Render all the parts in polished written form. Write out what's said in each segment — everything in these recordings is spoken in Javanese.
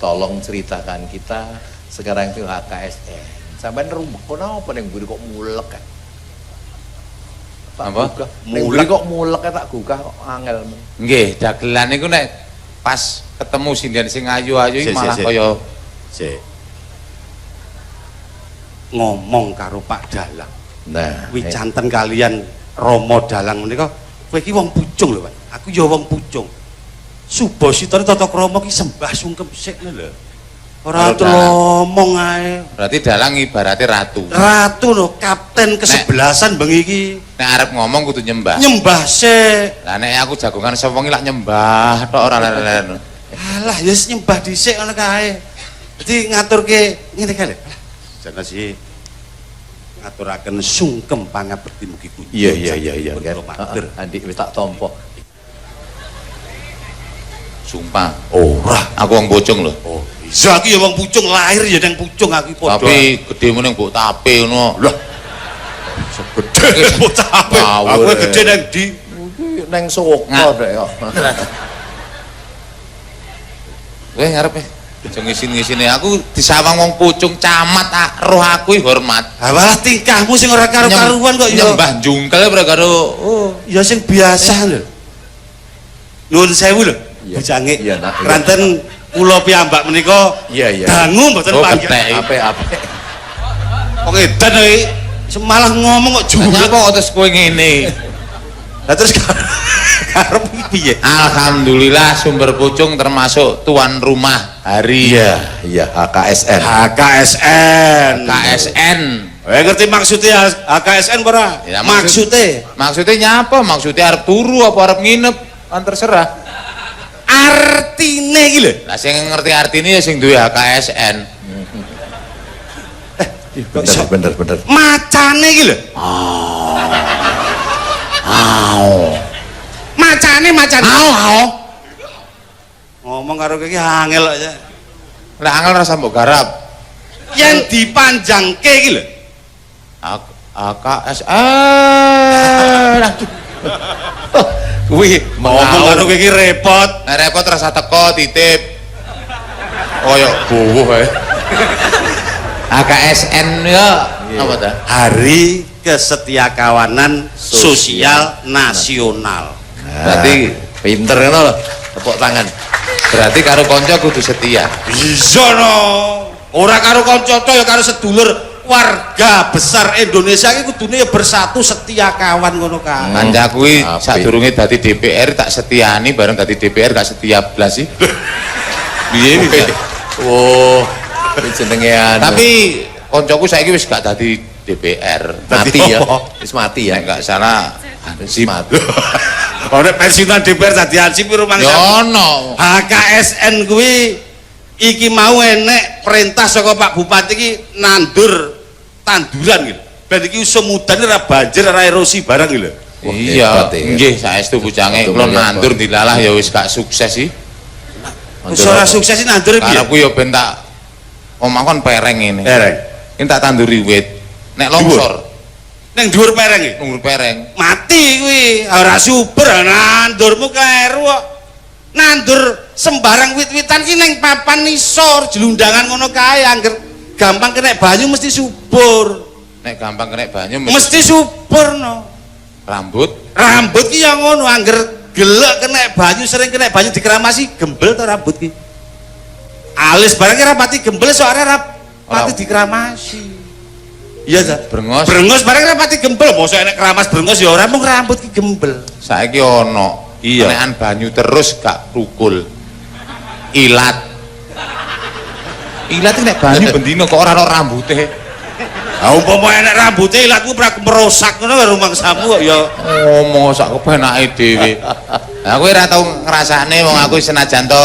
tolong ceritakan kita sekarang itu HKSN. Sampai rumpun apa ning mburi kok mulek kan? Apa? Mulek kok mulek tak gugah kok angel. Nggih, dagelan niku nek pas ketemu sindian sing ayu-ayu malah kaya ngomong karo Pak Dalang. Nah, wicanten kalian Rama Dalang menika kowe iki wong pucung lho, Pak. Aku ya wong pucung. Subasitane tata krama ki sembah sungkem sik lho. Ora ngomong ae. Berarti Dalang ibarate ratu. Ratu lho, kapten kesebelasan bengi iki. Nek arep ngomong kudu nyembah. Nyembah sik. Lah nek aku jagongan sewengi lak nyembah tok ora leren. Alah, ya nyembah dhisik ngono kae. Dadi ngaturke ngene kae lho. Jane sih ngaturaken sungkem pangabekti mugi kunjung. Iya. Andik wis tak tampa. Sumpah. Ora, aku wong Pucung lho. Oh, iya aku ya wong Pucung, lahir ya nang Pucung aku padha. Tapi gedemu ning mbok tape ngono. Lah. Segede mbok tape. Aku gede nang ndi? Nang Soko rek kok. Kowe ngarepe aja ngisin-ngisine aku disawang wong Pucung camat roh aku hormat. Ah walah tingkahmu sing ora karo-karuan kok ya. Nyembah jungkel ora karo ya sing biasa lho. Nuwun sewu lho. Bujange. Kranten kula piyambak menika dangu mboten panggih. Apik. Wong edan iki semalah ngomong kok juwet. Kok terus kowe ngene. Lah terus karep piye? Alhamdulillah Sumber Pucung termasuk tuan rumah hari. Iya, HKSN. HKSN. Ngerti maksudnya HKSN ora? Ya, maksudnya nyapa? Maksudnya arep turu apa arep nginep? Kan terserah. Artine iki lho. Lah sing ngerti artine ya sing duwe HKSN. Bener. Macane iki lho. Macane. Ngomong karo kowe iki angel kok ya. Lah angel rasa mbok garap. Yen dipanjangke iki lho. HKSN. Kuwi ngomong karo kowe iki repot. Nek repot rasa teko titip. Koyo buwuh ae. HKSN ya apa ta? Hari Kesetiakawanan Sosial Nasional. Berarti pinter ngono lho, tepuk tangan. Berarti karo kanca kudu setia. Bisa no. Ora karo kanca ya karo sedulur warga besar Indonesia iki kudune ya bersatu setia kawan ngono kae. Kancaku kuwi sadurunge dadi DPR tak setiani bareng dadi DPR gak setia blas sih. Piye piye. Oh, jenenge tapi kancaku saiki wis gak dadi DPR. Mati ya. Wis mati ya. Nek gak salah si mati. Ora pensiunan DPR dadi ansip rumangsa. Ya ono. HKSN kuwi iki mau enek perintah saka Pak Bupati iki nandur tanduran gitu. Ben iki semudane ora banjir ora erosi barang iki lho. Iya, nggih saestu bujange kula nandur dilalah ya wis gak sukses sih. Wis ora sukses sih nandur piye? Karepku ya ben tak omah kon pereng ngene. Pereng. Ini tak tanduri wit. Nek longsor ning dhuwur pereng iki. Dhuwur pereng. Mati kuwi. Ora subur nandurmu kleru kok. Nandur sembarang wit-witan ki ning papan nisor jelundangan ngono kae angger gampang kena banyu mesti subur. Nek gampang kena banyu mesti subur no. Rambut ki ya ngono angger gelek kena banyu sering kena banyu dikeramasi gembel to rambut ki. Alis barang ki rapati gembel soalnya rapati dikeramasi. Iya ta? Brengos barang rapati gembel mosok enek keramas brengos ya ora mung rambut ki gembel. Saiki ono kenekan banyu terus gak rukul. Ilat nek banyu bendino kok ora ono rambute. Ah umpama enek rambute ilatku merosak ngono karo mangsamu kok ya. Ngomong sak kepenake dhewe. Lah kowe ora tau ngrasakne wong aku senajan to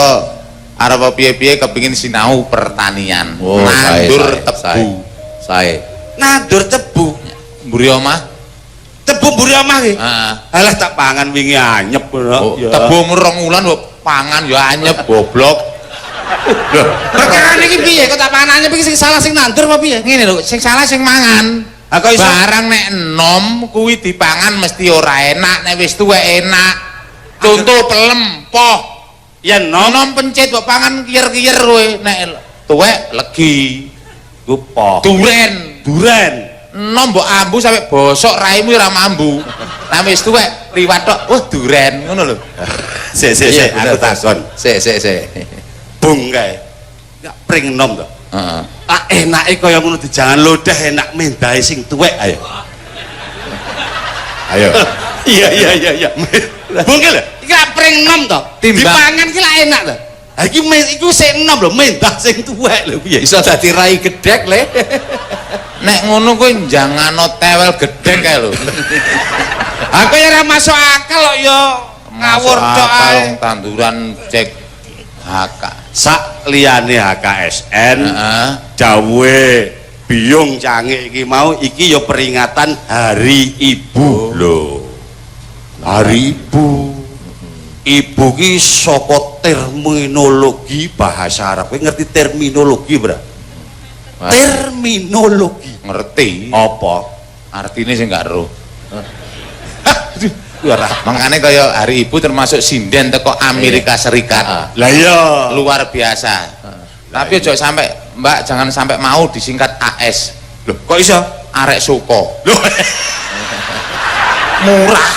arep piye-piye kepengin sinau pertanian. Nandur tebu. Nandur tebu. Mburi omah. Tebu mburi omah iki. Heeh. Alah tak pangan wingi anyep ngono. Tebu murung wulan kok pangan ya anyep goblok. Lho, perkara iki piye kok tak pangan anyep iki sing salah sing nandur apa piye? Ngene lho, sing salah sing mangan. Barang nek enom kuwi dipangan mesti ora enak, nek wis tuwek enak. Contoh pelem, poh. Ya nom pencit mbok pangan kiyer-kiyer kowe nek tuwek legi. Gupo. Duren. Nom mbok ambu sampe bosok raimu ora mambu. Nek wis tuwek liwat tok, duren ngono lho. Sik aku takon. Sik. Bung kae. Enggak pring nom to. Heeh. Ah enake kaya ngono di jangan lodah enak mendahe sing tuwek ayo. Ayo. Iya. Bung ki lho, iki lak pring nom to. Dipangan ki lak enak to. Ha iki iku sik enom lho, mendah sing tuwek lho piye. Iso dadi rai gedhek le. Nek ngono kowe njangano tewel gedhek kae lho. Aku ya ora masuk akal kok ya ngawur tok ae. Tanduran cek HK. Sak liyane HKSN, Heeh. dawuhe Biyung Cangik iki mau iki ya peringatan Hari Ibu lho. Hari Ibu. Ibu ki saka terminologi bahasa Arab. Kowe ngerti terminologi, Bro? Terminologi. Ngerti Apa? artine sing gak ero. Makanya kaya Hari Ibu termasuk sinden teko Amerika Serikat. Lah iya, Luar biasa. Tapi ojo sampai Mbak, jangan sampai mau disingkat AS. Loh, kok iso? Arek Suko. Loh. Murah.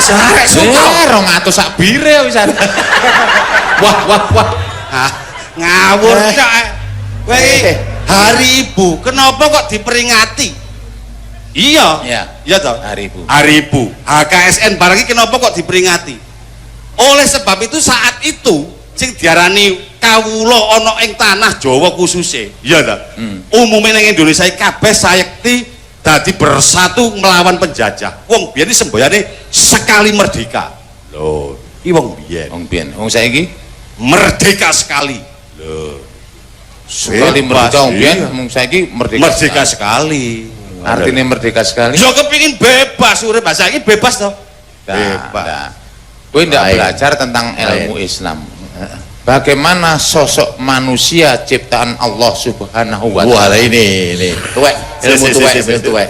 Arek Suko. 200 sak bire wisan. Wah. Hah, ngawur tok. Kowe Hari Ibu, kenapa kok diperingati? Iya toh. Hari Ibu. Hari Ibu. HKSN barang iki kenapa kok diperingati? Oleh sebab itu saat itu sing diarani kawula ana ing tanah Jawa khususnya. Iya toh. Umume ning Indonesia iki kabeh sayekti dadi bersatu melawan penjajah. Wong biyen iki semboyane sekali merdeka. Lho, iki wong biyen. Wong biyen, wong saiki Merdeka sekali. Lho. sekali merdeka wong biyen, wong saiki Merdeka sekali. Artinya merdeka sekali. Yo kepingin bebas urip, saiki bebas toh. Bebas. Kowe ndak belajar tentang ilmu Islam. Bagaimana sosok manusia ciptaan Allah Subhanahu wa Wah, taala. ini. Tuwek, ilmu tuwek.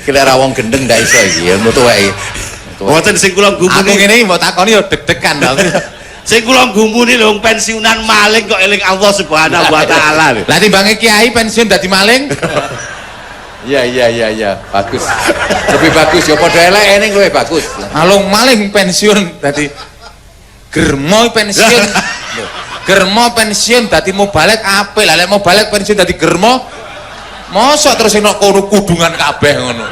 Kira wong gendeng ndak iso iki, ilmu tuwek iki. Mboten sing kula Aku gumpuni. ngene iki mbok takoni yo deg-degan to. Sing kula gumpuni lho pensiunan maling kok eling Allah Subhanahu wa taala lho. Lah timbange kiai pensiun dadi maling. Iya. Bagus. Lebih bagus ya padha elek ning kowe bagus. Alung maling pensiun dadi germo pensiun. Germo pensiun dadi mubalek apik. Lah lek mubalek pensiun dadi germo mosok terus enak kono kudungan kabeh ngono.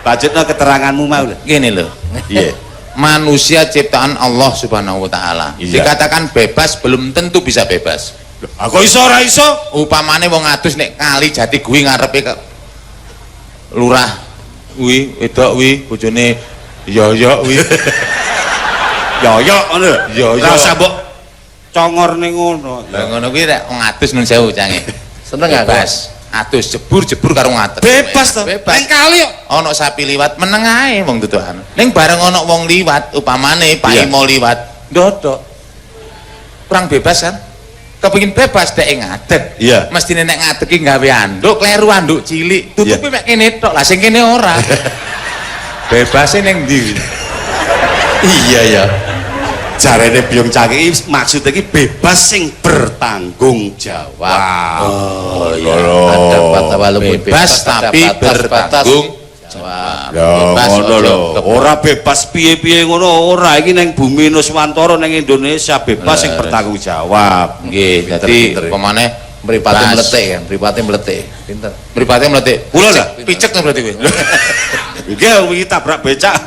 Bacotno keteranganmu mau lho. Gini loh. Iya. Manusia ciptaan Allah Subhanahu wa taala. Iya. Dikatakan bebas belum tentu bisa bebas. Aku iso ora iso? Upamane wong adus nek kali jati kuwi ngarepe ke lurah kuwi wedok kuwi bojone yo kuwi. Yo ngono. Yo. Ora usah mbok congor ning ngono. Lah ngono kuwi nek wong adus nun sewu cange. Seneng aku. Bebas. Adus jebur karo ngates. Bebas to. Bebas. Ning kali kok. Ono sapi liwat meneng ae wong tutukan. Ning bareng ono wong liwat upamane pai mau liwat ndodok. Kurang bebas kan? Kepengin bebas dek ngadeg. Iya. Mestine nek ngadeg ki gawe anduk, kleru anduk cilik. Tutupi mek kene tok. Lah sing kene ora. Bebase ning ndi? Iya ya. Jarene Biyung Cangik iki maksud iki bebas sing bertanggung jawab. Oh iya. Ada kata walaupun Bebas tapi bertanggung jawab. Bebas Ngono lho. ojo Ora bebas piye-piye ngono ora. Iki ning bumi Nuswantara ning Indonesia bebas sing bertanggung jawab. nggih. Dadi pemane mripate meletik. Pinter. mripate mletik. Kula lah. Picek to berarti kowe. Iki wingi tabrak becak.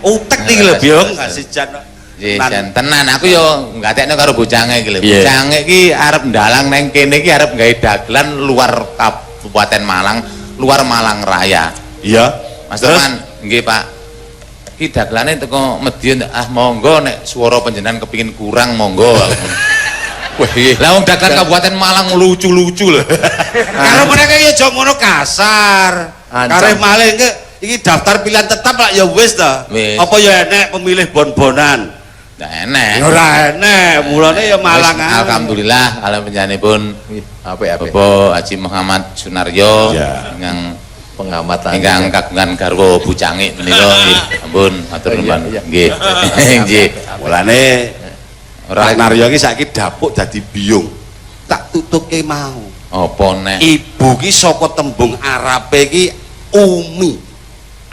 Utek iki lho Biyung kasih jan. Nggih, jan tenan aku yo ngatekno karo bocange iki lho. Iya. Bocange iki arep ndalang nang kene iki arep gawe dagelan luar Kabupaten Malang, luar Malang Raya. Iya. Mas Teman, nggih Pak. Iki dagelane teko Medion, monggo nek swara panjenengan kepingin kurang monggo. Wah, lah wong dagelan Kabupaten Malang lucu-lucu lho. Karo mereka ya aja ngono kasar. Karep maling iki daftar pilihan tetap lah ya wis ta. Wis. Apa ya enek pemilih bon-bonan? Ndak enek. Ya ora enek, mulane ya Malang Wis, ae. alhamdulillah alam panjenenganipun Apik. Bapak Haji Muhammad Sunaryo Ya. yang pengamatan ingkang kagungan garwa bucangik menika nggih ampun matur nuwun nggih nggih mulane Pak Naryo iki saiki dapuk dadi biyung tak tutuke mau apa nek ibu ki saka tembung Arabe ki umi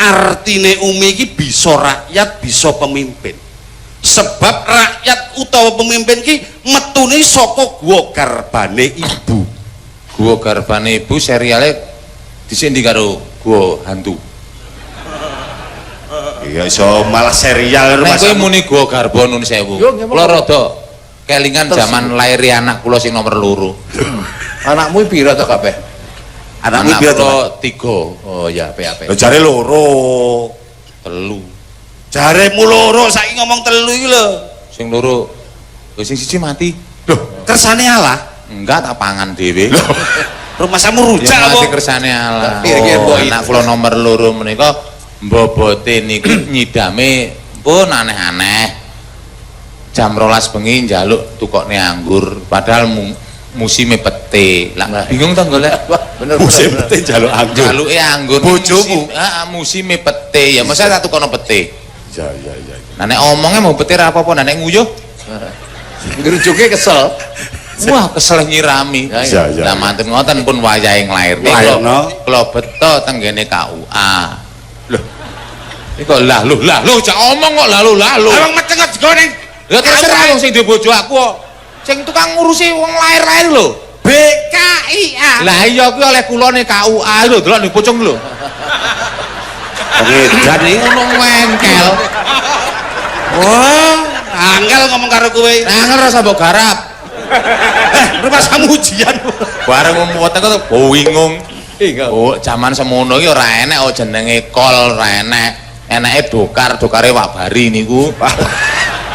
artine umi ki bisa rakyat bisa pemimpin sebab rakyat utawa pemimpin ki metune saka guwa garbane ibu guwa garbane ibu seriale disini karo gua hantu. Iya iso malah serial nek kowe muni gua garba nun sewu. Kula rada kelingan zaman lair anak kula sing nomor 2. Anakmu pira to kabeh? Anakmu pira to? 3. Oh ya, apik-apik. Lho jare loro. 3. Jaremu loro saiki ngomong 3 iki lho. Sing loro sing siji mati. Loh, kersane Allah? Enggak tak pangan dhewe. Rumah samu rujak apa? apa? Mati kersane Allah. Oh, anak kula nomor 2 menika mbobote niku nyidame pun aneh-aneh. Jam 12 bengi njaluk tukokne anggur padahal musime pete. Lah bingung to golek. Bener musim pete njaluk anggur. Jaluke anggur bojomu. Heeh, musime pete. Ya masa tak tukono pete. Ya. Nah nek omongnya mau pete ra apa-apa, nek nguyuh ngrujuke kesel. wah kesel nyirami. Ya. Lah mantun ngoten pun wayahe nglairne kula beto teng ngene KUA. Loh. Iki kok lalu jak omong kok lalu. Emang mecenget gone. Ya terserah wong sing duwe bojo aku kok. Sing tukang ngurusi wong lair-lair lho. BKIA. Lah iya kuwi oleh kula ning KUA lho, delok ning pocong lho. Edan iki Ngono ngengkel. wah, angel ngomong karo kowe. Angel rasa mbok garap. Rumah samu ujian. Bareng mumet kok bingung. Oh, zaman semono iki ora enek jenenge kol, ora enek. Eneke dokare Wak Bari niku.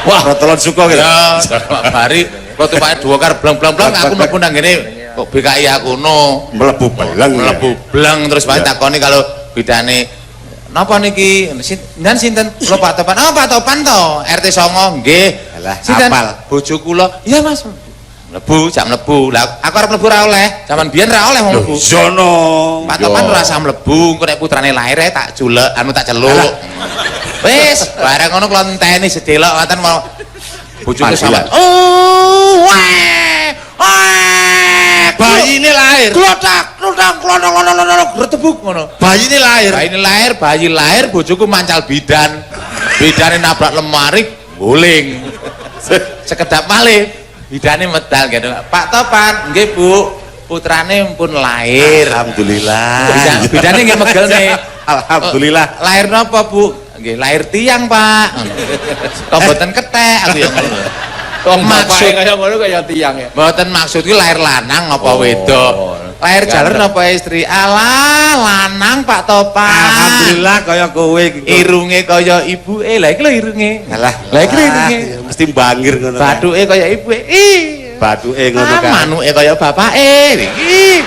Wah, rotolon suka gitu. Ya, Wak Bari, kok tupake dokar blang-blang aku mlebu nang ngene kok BKI aku no. Mlebu Bleng terus wae takoni kalau bidane napa niki? Sinten? Kula Pak Topan. Oh, Pak Topan to, RT 9 nggih. Alah, sinten? hafal. Bojo kula. Iya, Mas. Mlebu, jak mlebu. Lah aku arep mlebu ra oleh. Zaman biyen ra oleh wong mlebu. Sono. Pak Topan ora usah mlebu, engko nek putrane lair tak julek, tak celuk. Wis, bareng ngono kula enteni sedelok ngoten mau bojoku sampe. Oh, bayine lahir. Klotak, retebuk ngono. Bayine lahir. Bayi lahir bojoku mancal bidan. Bidane nabrak lemari, guling. Sekedap malih, bidane medal gitu. Pak Topan, nggih Bu, putrane pun lahir. Alhamdulillah. Bidane nggih megelne. Alhamdulillah. Lahir napa Bu? Nggih, lahir tiang Pak. Kok mboten kethek aku ya ngono. Wong maksud kaya ngono kaya tiang ya. Mboten maksud ki lahir lanang apa wedok. Lahir jaler napa istri? Alah, lanang Pak Topan. Alhamdulillah kaya kowe iki. Irunge kaya ibuke. Lah iki lho irunge. Alah, iki lho irunge. Mesti bangir ngono. Bathuke kaya ibuke. Bathuke ngono kan. Manuke kaya bapake. Iki.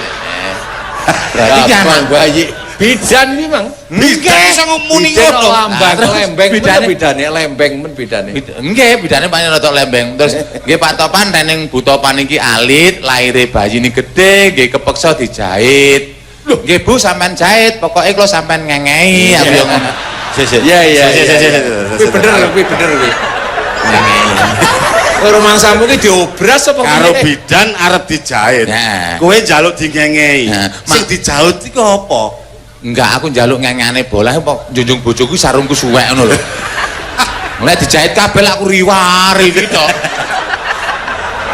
Berarti ki anak bayi bidan iki, Mang. Bidan iso ngomuni ngono. Lambang lembeng bidane lembeng men bidane. Nggih, bidane pancen rada lembeng. Terus nggih Pak Topan dening Bu Topan iki alit, laire bayi ini gede, nggih kepeksa dijahit. Lho, nggih Bu sampean jahit, pokoke kula sampean ngengei aku yo ngono. Iya. Kuwi bener kuwi. Ngengei. Rumangsamu ki diobras apa Karo bidan arep dijahit. Kowe njaluk dingengei. Sing dijahit iki apa? Enggak, aku njaluk ngengane bola apa njunjung bojoku sarungku suwek ngono lho. Nek dijahit kabel aku riwari iki tok.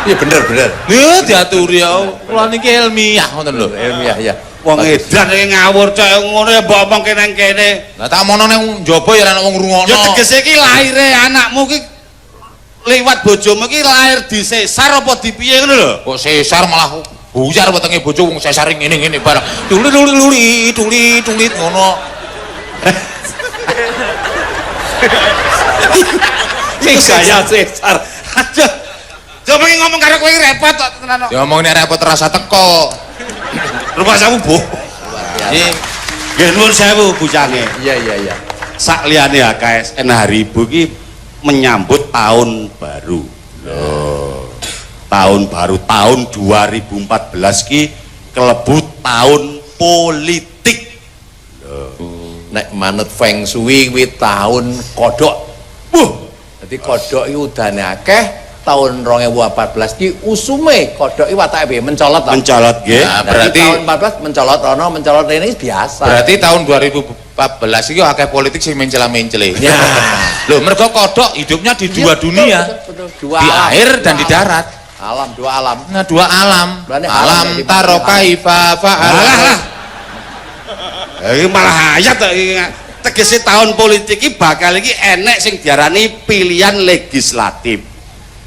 Iya bener. Lho diaturi ya. Kula niki ilmiah ngoten lho. Ilmiah ya. Wong edan iki ngawur cek ngono ya mbok omong kene. Lah tak mono ning njaba ya ana wong ngrungokno. Ya tegese iki laire anakmu ki liwat bojomu ki lahir disesar apa dipiye ngono lho. Kok sesar malah buyar wetenge bojo wong sesar ngene-ngene barang. Tulit ngono. Iki saya sesar. Aduh. Coba ngomong karo kowe repot kok tenan. Ya omongnya repot rasa teko. Rumah samu Bu. Nggih nuwun sewu bucange. Iya. Sak liyane HKSN Hari Ibu ki menyambut tahun baru. Loh. Tahun baru tahun 2014 ki kelebu tahun politik. nek manut feng shui kuwi tahun kodok. Jadi kodok iki udane akeh, tahun 2014 ki usume kodok iki watake piye mencolot to. Mencolot nggih. Nah, berarti tahun 14 mencolot rono, mencolot rene biasa. Berarti tahun 2014 iki akeh politik sing mencela-mencele. Ya. Loh, mergo kodok hidupnya di dua dunia. Betul, dua Di alam, air dan dua di alam. darat. Alam, dua alam. Nah, dua alam. Berarti Alam alam yang taro dimaksud kaifa fa'ala. Alah. Iki malah hayat to iki. Tegese tahun politik iki bakal iki enek sing diarani pilihan legislatif.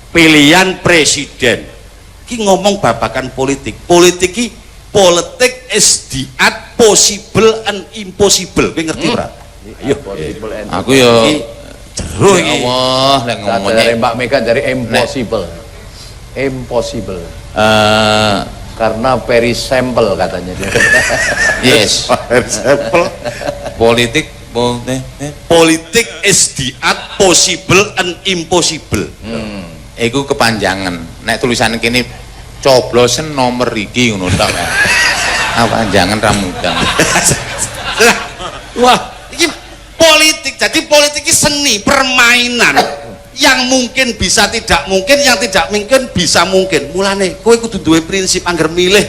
Pilihan presiden. Iki ngomong babakan politik. Politik iki politik is the art possible and impossible. Kowe ngerti ora? Ayo. Aku yo Jero ya iki. Allah lek Dari ngomongnya Mbak Mega dari impossible. Impossible. Karena very simple katanya dia. yes. Simple. Politik Politik is the art possible and impossible. iku kepanjangan. Nek tulisan kene coblosen nomor iki ngono tok. Kepanjangan ra mudah. Wah, ini politik. Jadi politik ini seni, permainan yang mungkin bisa tidak mungkin, yang tidak mungkin bisa mungkin. Mulane kowe kudu duwe prinsip angger milih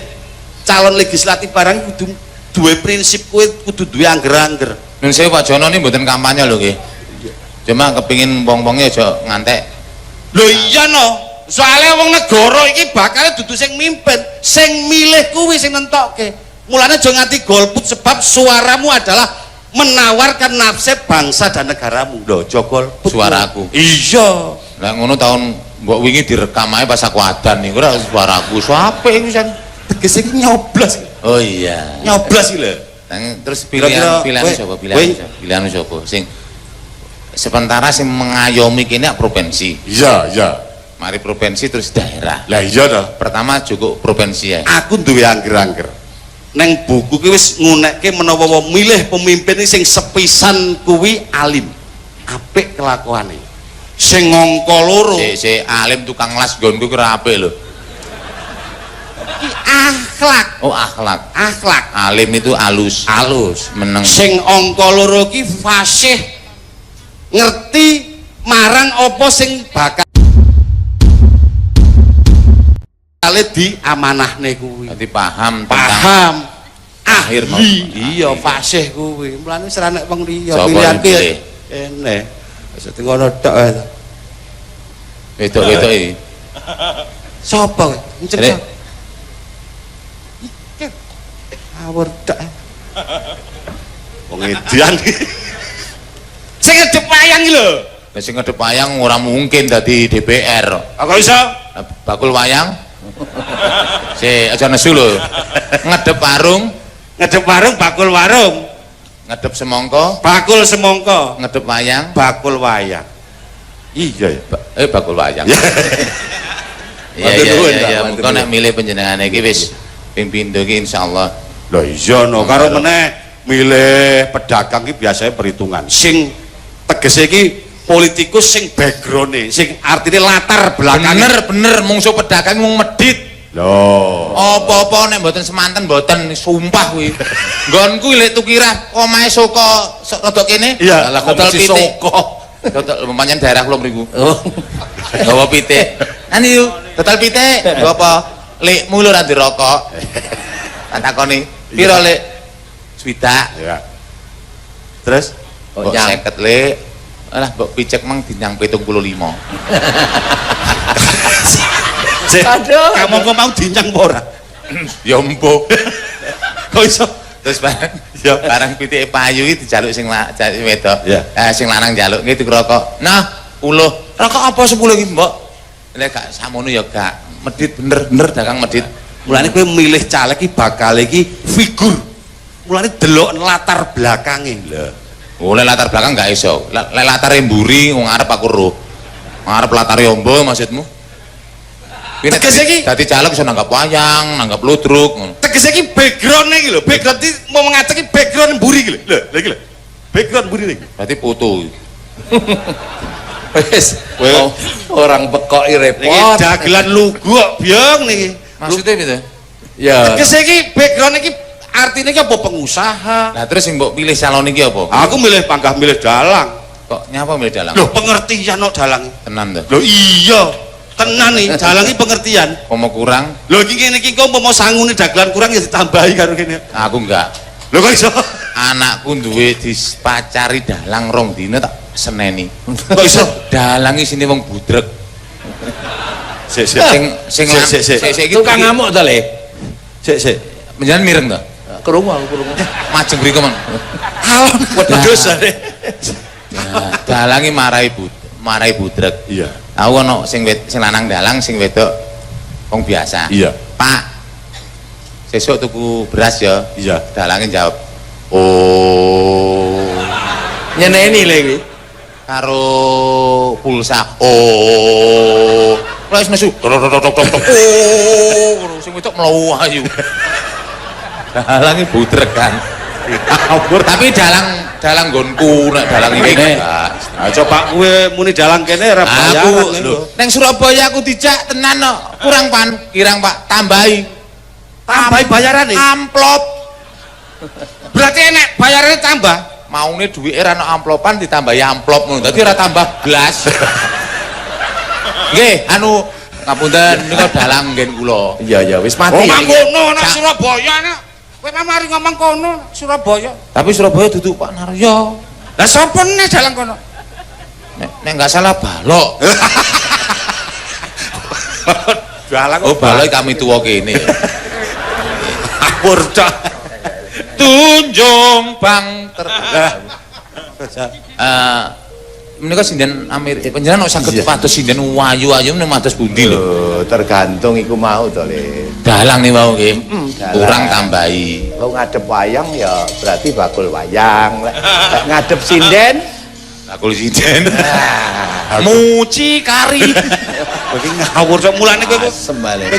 calon legislatif barang kudu duwe prinsip, kowe kudu duwe angger-angger. Nun saya Pak Jono ini mboten kampanye lho nggih. Cuma kepingin wong-wonge aja ngantek. Lho iya no, soalnya wong negara iki bakal dudu sing mimpin, sing milih kuwi sing nentokke. Mulane aja nganti golput sebab suaramu adalah menawarkan nasib bangsa dan negaramu. Lho, aja golput. Suaraku. Iya. Lah ngono tahun mbok wingi direkam ae pas aku adan niku ora suaraku. Sape iku sen. Tegese iki nyoblos. Oh iya. Nyoblos iki lho. Terus Kira-kira, pilihan kowe- sapa? kowe- Pilihan sapa? Sing sementara sing mengayomi kene provinsi. Iya, iya. Mari provinsi terus daerah. Lah iya toh. Pertama cukup provinsi ya. Aku duwe angger-angger. Neng buku ki wis ngunekke menawa wong milih pemimpin sing sepisan kuwi alim. Apik kelakuane. Sing ngangka loro. Si alim tukang las nggonku kira apik lho. Iki akhlak. Oh akhlak. Akhlak. Alim itu alus. Alus. Meneng. Sing angka loro ki fasih. Ngerti marang apa sing bakal di amanahne kuwi. Berarti paham tentang Paham. akhir mau. Iya, fasih kuwi. Mulane seranek wong liya Sapa pilihan yang ki pilih? enek. Wis ngono tok ae. Wedok-wedok iki. Sapa? Encen. Rek. Iki. Awur tok. Wong edian iki. Sing ngedep wayang iki lho. Lah sing ngedep wayang ora mungkin dadi DPR. Kok iso? Lah, bakul wayang. Si aja nesu lho. Ngedep warung, Ngedep warung bakul warung, ngedep semongko, bakul semongko, ngedep wayang. bakul wayang. Iya ya. Bakul wayang. Ya. Iya Matur iya nuwun, iya Pak, iya. matur Engko nek nuwun. milih panjenengan iki wis ping pindho iki insyaallah. Lah iya no, karo meneh milih pedagang iki biasanya perhitungan. Sing tegese iki politikus sing background-e, sing artine latar belakangnya. Bener mungsuh pedagang mung medit. Loh. Apa-apa nek mboten semanten mboten sumpah kuwi. Nggonku lek tukirah omahe saka rada kene. Iya, lah kok total mesti pitik. soko. Total lumayan daerah kula mriku. Oh. Gawa pitik. Ani yuk, total pitik. Nggo apa? Lek mulur ora dirokok. Tak takoni, piro lek? Swidak. Ya. Terus Oh, Mbok nyang. 50 lek. Alah mbok picek mang dinyang 75. Aduh. kamu kok mau dinyang apa ora? Ya empuk. Kok iso? Terus barang Ya. barang pitike payu iki dijaluk sing jaluk wedok. Ya. Sing lanang jaluk nggih dikrokok. Nah, 10. Rokok apa 10 iki, Mbok? Lek gak samono ya gak. Medit bener dagang medit. Mulane kowe milih caleg iki bakal iki figur. Mulane delok latar belakangnya lho. Oh, lek latar belakang gak iso. Lek latare mburi wong arep aku roh. Arep latare ombo maksudmu? Tegese iki- dadi caleg iso nanggap wayang, nanggap ludruk ngono. Tegese iki background iki lho, background iki mau mengatakan background mburi iki lho. Lho iki lho. Background mburi iki. Berarti foto. Wis. Kowe- Oh, orang bekoki Niki repot. dagelan lugu kok biong niki. Maksudnya piye? Ya. Tegese iki background iki artinya ki apa pengusaha. Lah terus sing mbok pilih calon iki apa? Aku milih panggah milih dalang. Kok nyapa milih dalang? Loh pengertian no dalang. Tenan to. Loh iya. Tenan nih, dalang iki pengertian. Pomo kurang, Loh iki ngene iki kok umpama sangune dagelan kurang ya ditambahi karo kene. aku enggak. Loh kok iso? Anakku duwe dipacari dalang rong dina tak seneni. Kok iso? Dalang isine wong budreg. Sik. Sing iki Tukang ngamuk to, Le. Sik. menjan mireng to. Krungu aku krungu. Majeng mriku mang. Alon wedhus jare. Dalangi marai budreg. Iya. Aku ono sing lanang dalang, sing wedok wong biasa. Iya. Pak, sesuk tuku beras ya. Iya. Dalange jawab, Oh. Nyeneni Le iki. karo pulsa. Oh. Wis nesu. Tok. Oh, sing wedok mlawu ayu. Dalange budreg kan. Tapi dalang nggonku nek dalang iki enggak. Nah, coba kowe muni dalang kene ora Aku bayaran. lho, neng Surabaya aku dijak tenan no. Kurang kirang Pak, tambahi. Tambahi bayarane. Amplop. Berarti enek bayarannya tambah. Maune duwike ora ana amplopan ditambahi amplop ngono. Dadi ora tambah blas. Nggih, anu ngapunten nika dalang nggen kula. Iya wis mati. Oh, ngono nang Surabaya nek. Kowe mari ngomong kono Surabaya. Tapi Surabaya duduk Pak Naryo. Lah sapa nek dalang kono? Nek enggak salah balok. Dalang Oh, balok kami tuwa kene. Apur tok. Tunjung bang menika sinden panjenengan kok saged pados sinden wayu-ayu menika mados pundi lho. Loh, tergantung iku mau to, Le. Dalang nih mau nggih. dalang. Kurang tambahi. Kalau ngadep wayang ya berarti bakul wayang. Lek ngadep sinden Bakul sinden. ah, Muci kari. Kowe ngawur sok mulane kowe. asem balik.